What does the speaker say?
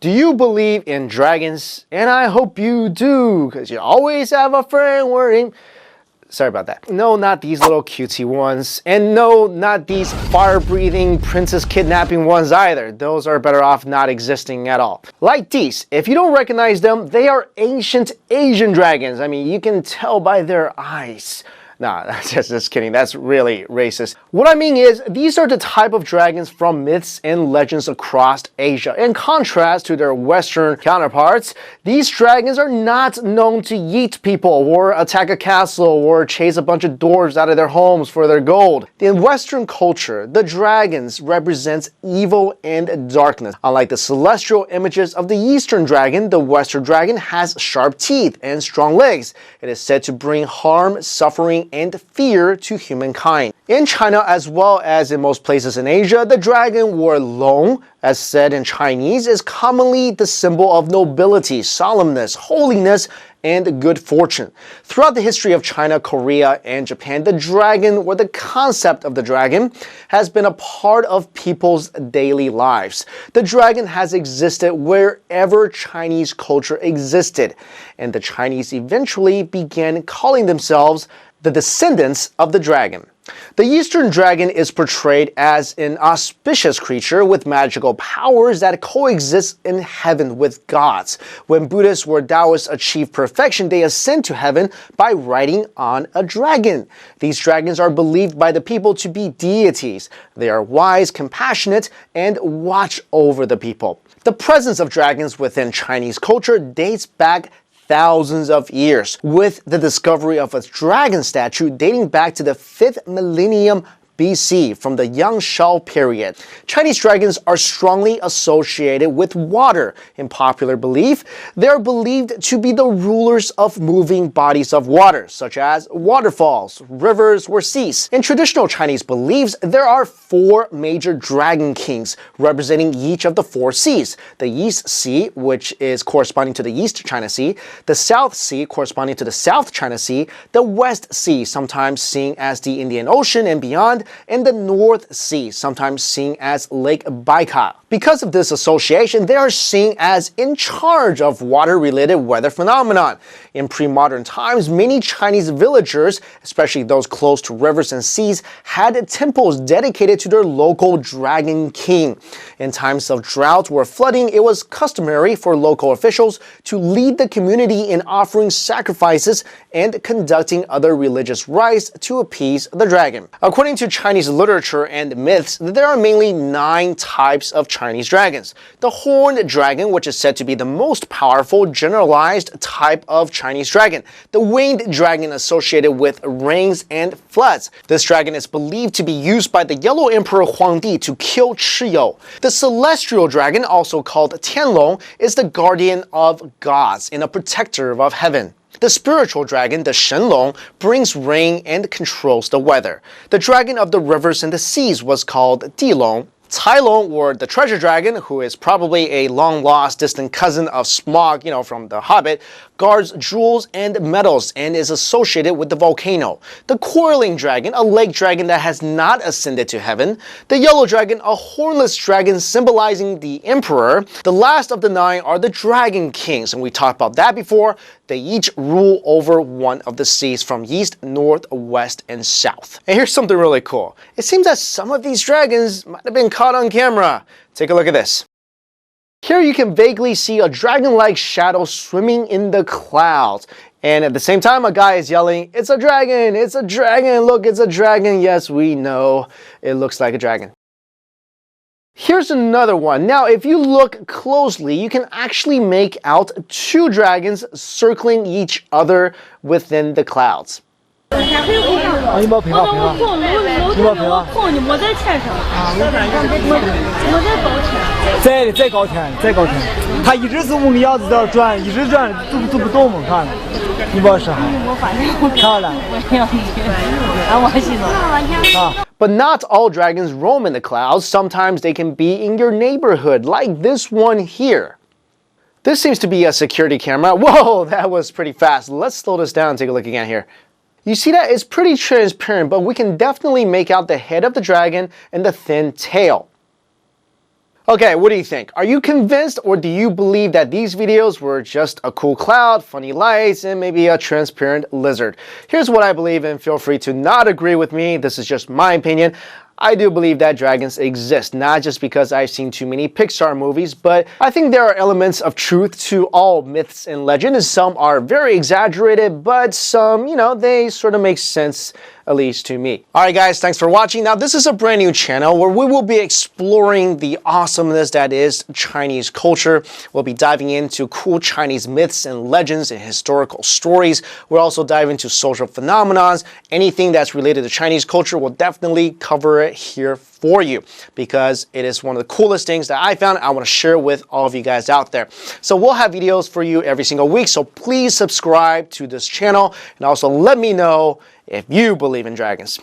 Do you believe in dragons? And I hope you do, because you always have a friend worrying. Sorry about that. No, not these little cutesy ones. And no, not these fire-breathing, princess kidnapping ones either. Those are better off not existing at all. Like these, if you don't recognize them, they are ancient Asian dragons. I mean, you can tell by their eyes. Nah, just kidding. That's really racist. What I mean is, these are the type of dragons from myths and legends across Asia. In contrast to their Western counterparts, these dragons are not known to eat people or attack a castle or chase a bunch of dwarves out of their homes for their gold. In Western culture, the dragons represent evil and darkness. Unlike the celestial images of the Eastern dragon, the Western dragon has sharp teeth and strong legs. It is said to bring harm, suffering, and fear to humankind. In China, as well as in most places in Asia, the dragon or long, as said in Chinese, is commonly the symbol of nobility, solemnness, holiness, and good fortune. Throughout the history of China, Korea, and Japan, the dragon, or the concept of the dragon, has been a part of people's daily lives. The dragon has existed wherever Chinese culture existed, and the Chinese eventually began calling themselves the descendants of the dragon. The Eastern dragon is portrayed as an auspicious creature with magical powers that coexist in heaven with gods. When Buddhists or Taoists achieve perfection, they ascend to heaven by riding on a dragon. These dragons are believed by the people to be deities. They are wise, compassionate, and watch over the people. The presence of dragons within Chinese culture dates back thousands of years, with the discovery of a dragon statue dating back to the 5th millennium BC from the Yangshao period. Chinese dragons are strongly associated with water. In popular belief, they are believed to be the rulers of moving bodies of water, such as waterfalls, rivers, or seas. In traditional Chinese beliefs, there are 4 major dragon kings representing each of the 4 seas. The East Sea, which is corresponding to the East China Sea, the South Sea, corresponding to the South China Sea, the West Sea, sometimes seen as the Indian Ocean and beyond, and the North Sea, sometimes seen as Lake Baikal. Because of this association, they are seen as in charge of water-related weather phenomenon. In pre-modern times, many Chinese villagers, especially those close to rivers and seas, had temples dedicated to their local dragon king. In times of drought or flooding, it was customary for local officials to lead the community in offering sacrifices and conducting other religious rites to appease the dragon. According to Chinese literature and myths, there are mainly 9 types of Chinese dragons. The horned dragon, which is said to be the most powerful generalized type of Chinese dragon. The winged dragon associated with rains and floods. This dragon is believed to be used by the Yellow Emperor Huangdi to kill Chiyo. The celestial dragon, also called Tianlong, is the guardian of gods and a protector of heaven. The spiritual dragon, the Shenlong, brings rain and controls the weather. The dragon of the rivers and the seas was called Dilong. Cailong, or the treasure dragon, who is probably a long-lost distant cousin of Smaug, from The Hobbit, guards jewels and metals and is associated with the volcano. The quarreling dragon, a lake dragon that has not ascended to heaven. The yellow dragon, a hornless dragon symbolizing the emperor. The last of the 9 are the dragon kings, and we talked about that before. They each rule over one of the seas from east, north, west, and south. And here's something really cool. It seems that some of these dragons might have been caught on camera. Take a look at this. Here you can vaguely see a dragon-like shadow swimming in the clouds. And at the same time, a guy is yelling, "It's a dragon! It's a dragon! Look, it's a dragon!" Yes, we know. It looks like a dragon. Here's another one. Now, if you look closely, you can actually make out 2 dragons circling each other within the clouds. 你帮我赔吧，赔吧，你帮我赔吧。你没在钱上啊，没在高钱。再高钱，再高钱。他一直是5个样子在那转，一直转，都不动嘛，看。你帮我试下。看了。But not all dragons roam in the clouds. Sometimes they can be in your neighborhood, like this one here. This seems to be a security camera. Whoa, that was pretty fast. Let's slow this down and take a look again here. You see that? It's pretty transparent, but we can definitely make out the head of the dragon and the thin tail. Okay, what do you think? Are you convinced, or do you believe that these videos were just a cool cloud, funny lights, and maybe a transparent lizard? Here's what I believe, and feel free to not agree with me. This is just my opinion. I do believe that dragons exist, not just because I've seen too many Pixar movies, but I think there are elements of truth to all myths and legends. Some are very exaggerated, but some, they sort of make sense, at least to me. Alright guys, thanks for watching. Now this is a brand new channel where we will be exploring the awesomeness that is Chinese culture. We'll be diving into cool Chinese myths and legends and historical stories. We'll also dive into social phenomena. Anything that's related to Chinese culture, we'll definitely cover it here for you because it is one of the coolest things that I found. I want to share with all of you guys out there. So we'll have videos for you every single week. So please subscribe to this channel and also let me know if you believe in dragons.